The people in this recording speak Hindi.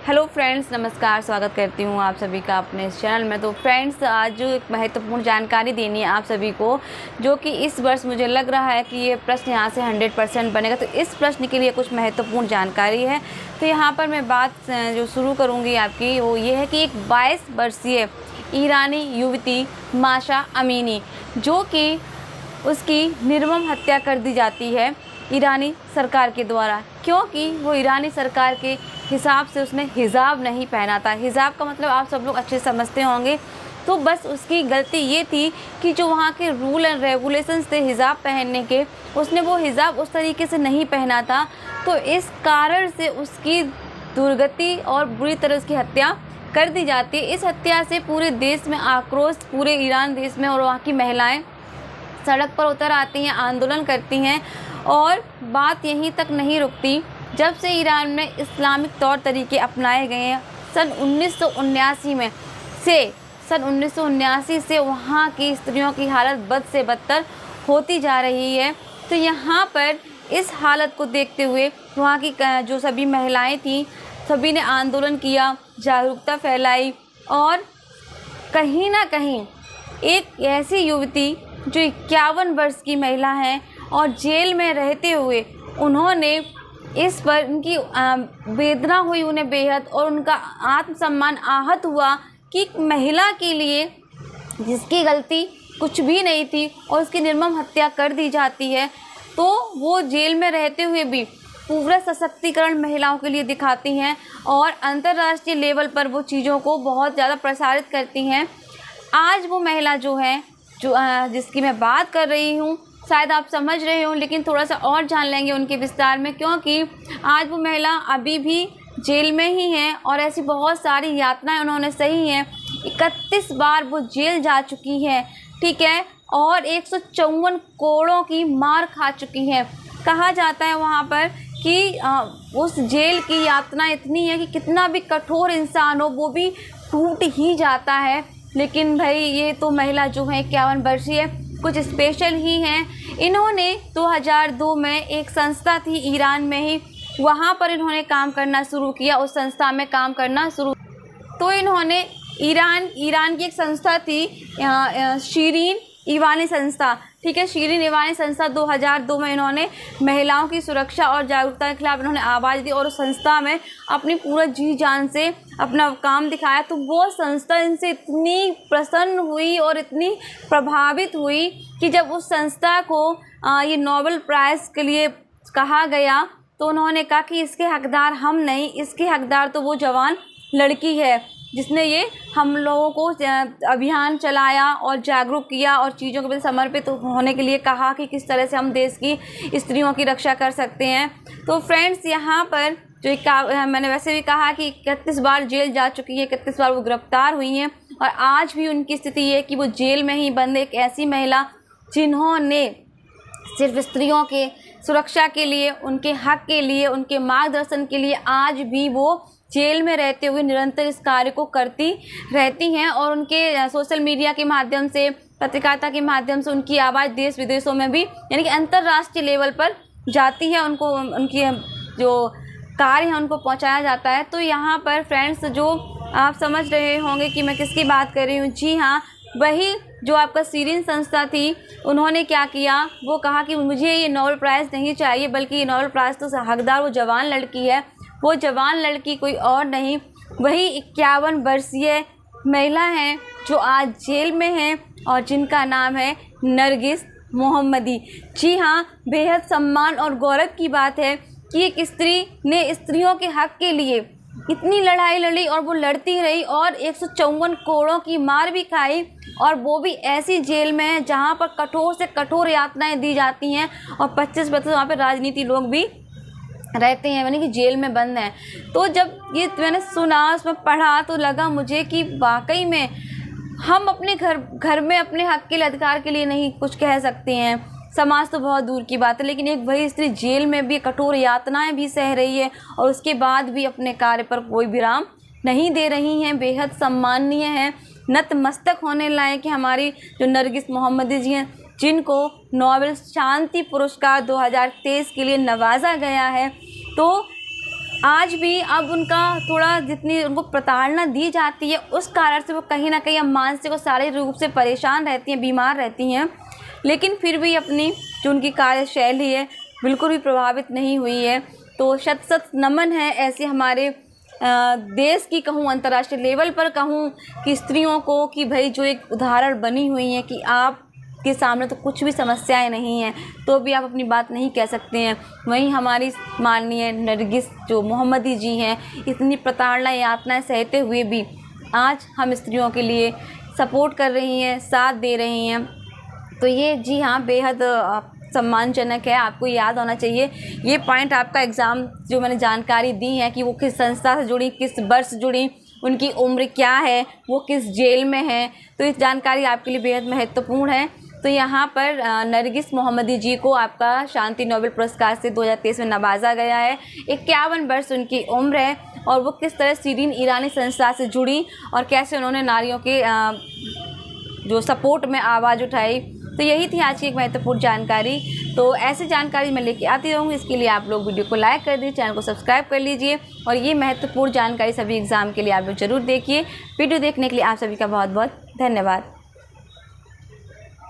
हेलो फ्रेंड्स, नमस्कार। स्वागत करती हूँ आप सभी का अपने इस चैनल में। तो फ्रेंड्स, आज जो एक महत्वपूर्ण जानकारी देनी है आप सभी को, जो कि इस वर्ष मुझे लग रहा है कि ये प्रश्न यहाँ से 100% बनेगा। तो इस प्रश्न के लिए कुछ महत्वपूर्ण जानकारी है। तो यहाँ पर मैं बात जो शुरू करूँगी आपकी, वो ये है कि एक 22 वर्षीय ईरानी युवती माशा अमीनी, जो कि उसकी निर्मम हत्या कर दी जाती है ईरानी सरकार के द्वारा, क्योंकि वो ईरानी सरकार के हिसाब से उसने हिजाब नहीं पहना था। हिजाब का मतलब आप सब लोग अच्छे समझते होंगे। तो बस उसकी गलती ये थी कि जो वहाँ के रूल एंड रेगुलेशंस थे हिजाब पहनने के, उसने वो हिजाब उस तरीके से नहीं पहना था। तो इस कारण से उसकी दुर्गति और बुरी तरह उसकी हत्या कर दी जाती है। इस हत्या से पूरे देश में आक्रोश, पूरे ईरान देश में, और वहाँ की महिलाएँ सड़क पर उतर आती हैं, आंदोलन करती हैं। और बात यहीं तक नहीं रुकती। जब से ईरान में इस्लामिक तौर तरीके अपनाए गए हैं सन 1979 से वहाँ की स्त्रियों की हालत बद से बदतर होती जा रही है। तो यहाँ पर इस हालत को देखते हुए वहाँ की जो सभी महिलाएं थीं, सभी ने आंदोलन किया, जागरूकता फैलाई। और कहीं ना कहीं एक ऐसी युवती जो 51 वर्ष की महिला है और जेल में रहते हुए उन्होंने इस पर उनकी वेदना हुई उन्हें बेहद, और उनका आत्मसम्मान आहत हुआ कि महिला के लिए जिसकी गलती कुछ भी नहीं थी और उसकी निर्मम हत्या कर दी जाती है, तो वो जेल में रहते हुए भी पूरा सशक्तिकरण महिलाओं के लिए दिखाती हैं और अंतर्राष्ट्रीय लेवल पर वो चीज़ों को बहुत ज़्यादा प्रसारित करती हैं। आज वो महिला जो है, जिसकी मैं बात कर रही हूँ, शायद आप समझ रहे हो, लेकिन थोड़ा सा और जान लेंगे उनके विस्तार में, क्योंकि आज वो महिला अभी भी जेल में ही है और ऐसी बहुत सारी यातनाएं उन्होंने सही हैं। 31 बार वो जेल जा चुकी है, ठीक है, और 154 कोड़ों की मार खा चुकी है। कहा जाता है वहाँ पर कि उस जेल की यातना इतनी है कि कितना भी कठोर इंसान हो वो भी टूट ही जाता है। लेकिन भाई, ये तो महिला जो है 51 वर्षीय कुछ स्पेशल ही हैं। इन्होंने 2002 में एक संस्था थी ईरान में ही, वहाँ पर इन्होंने काम करना शुरू किया, उस संस्था में काम करना शुरू। तो इन्होंने ईरान की एक संस्था थी, शीरीन ईवानी संस्था, ठीक है, शीरीन ईवानी संस्था 2002 में इन्होंने महिलाओं की सुरक्षा और जागरूकता के खिलाफ इन्होंने आवाज़ दी और उस संस्था में अपनी पूरा जी जान से अपना काम दिखाया। तो वो संस्था इनसे इतनी प्रसन्न हुई और इतनी प्रभावित हुई कि जब उस संस्था को ये नोबेल प्राइज़ के लिए कहा गया, तो उन्होंने कहा कि इसके हकदार हम नहीं, इसके हकदार तो वो जवान लड़की है जिसने ये हम लोगों को अभियान चलाया और जागरूक किया और चीज़ों के प्रति समर्पित होने के लिए कहा कि किस तरह से हम देश की स्त्रियों की रक्षा कर सकते हैं। तो फ्रेंड्स, यहाँ पर जो मैंने वैसे भी कहा कि 31 बार जेल जा चुकी है, 31 बार वो गिरफ्तार हुई हैं, और आज भी उनकी स्थिति ये है कि वो जेल में ही बंद, एक ऐसी महिला जिन्होंने सिर्फ स्त्रियों के सुरक्षा के लिए, उनके हक के लिए, उनके मार्गदर्शन के लिए आज भी वो जेल में रहते हुए निरंतर इस कार्य को करती रहती हैं। और उनके सोशल मीडिया के माध्यम से, पत्रकारिता के माध्यम से उनकी आवाज़ देश विदेशों में भी, यानी कि अंतर्राष्ट्रीय लेवल पर जाती है, उनको उनकी जो कार्य है उनको पहुंचाया जाता है। तो यहाँ पर फ्रेंड्स, जो आप समझ रहे होंगे कि मैं किसकी बात कर रही हूँ, जी हाँ, वही जो आपका शीरीन संस्था थी, उन्होंने क्या किया, वो कहा कि मुझे ये नोबेल प्राइज़ नहीं चाहिए, बल्कि ये नोबेल प्राइज़ तो हकदार वो जवान लड़की है। वो जवान लड़की कोई और नहीं, वही 51 वर्षीय महिला हैं जो आज जेल में हैं और जिनका नाम है नरगिस मोहम्मदी। जी हाँ, बेहद सम्मान और गौरव की बात है कि एक स्त्री ने स्त्रियों के हक के लिए इतनी लड़ाई लड़ी और वो लड़ती रही और 154 कोड़ों की मार भी खाई, और वो भी ऐसी जेल में है जहाँ पर कठोर से कठोर यातनाएं दी जाती हैं और 25% वहाँ पर राजनीति लोग भी रहते हैं, यानी कि जेल में बंद हैं। तो जब ये मैंने सुना, उसमें पढ़ा, तो लगा मुझे कि वाकई में हम अपने घर में अपने हक के लिए, अधिकार के लिए नहीं कुछ कह सकते हैं, समाज तो बहुत दूर की बात है, लेकिन एक वही स्त्री जेल में भी कठोर यातनाएं भी सह रही है और उसके बाद भी अपने कार्य पर कोई विराम नहीं दे रही हैं। बेहद सम्माननीय है, नतमस्तक होने लायक है हमारी जो नरगिस मोहम्मदी जी हैं, जिनको नोबेल शांति पुरस्कार 2023 के लिए नवाजा गया है। तो आज भी अब उनका थोड़ा जितनी उनको प्रताड़ना दी जाती है उस कारण से वो कहीं ना कहीं अब मानसिक और शारीरिक रूप से परेशान रहती हैं, बीमार रहती हैं, लेकिन फिर भी अपनी जो उनकी कार्यशैली है बिल्कुल भी प्रभावित नहीं हुई है। तो शत शत नमन है ऐसे हमारे देश की कहूँ, अंतर्राष्ट्रीय लेवल पर कहूँ कि स्त्रियों को, कि भाई जो एक उदाहरण बनी हुई है कि आप के सामने तो कुछ भी समस्याएं नहीं हैं तो भी आप अपनी बात नहीं कह सकते हैं। वहीं हमारी माननीय नरगिस जो मोहम्मदी जी हैं, इतनी प्रताड़ना यातनाएं सहते हुए भी आज हम स्त्रियों के लिए सपोर्ट कर रही हैं, साथ दे रही हैं। तो ये जी हाँ बेहद सम्मानजनक है, आपको याद होना चाहिए ये पॉइंट। आपका एग्ज़ाम जो मैंने जानकारी दी है कि वो किस संस्था से जुड़ी, किस वर्ष से जुड़ी, उनकी उम्र क्या है, वो किस जेल में है, तो इस जानकारी आपके लिए बेहद महत्वपूर्ण है। तो यहाँ पर नरगिस मोहम्मदी जी को आपका शांति नोबेल पुरस्कार से 2023 में नवाजा गया है। 51 वर्ष उनकी उम्र है और वो किस तरह शिरीन ईरानी संस्था से जुड़ी और कैसे उन्होंने नारियों के जो सपोर्ट में आवाज़ उठाई। तो यही थी आज की एक महत्वपूर्ण जानकारी। तो ऐसी जानकारी मैं लेके आती रहूँगी, इसके लिए आप लोग वीडियो को लाइक कर दीजिए, चैनल को सब्सक्राइब कर लीजिए और ये महत्वपूर्ण जानकारी सभी एग्ज़ाम के लिए आप लोग ज़रूर देखिए। वीडियो देखने के लिए आप सभी का बहुत बहुत धन्यवाद।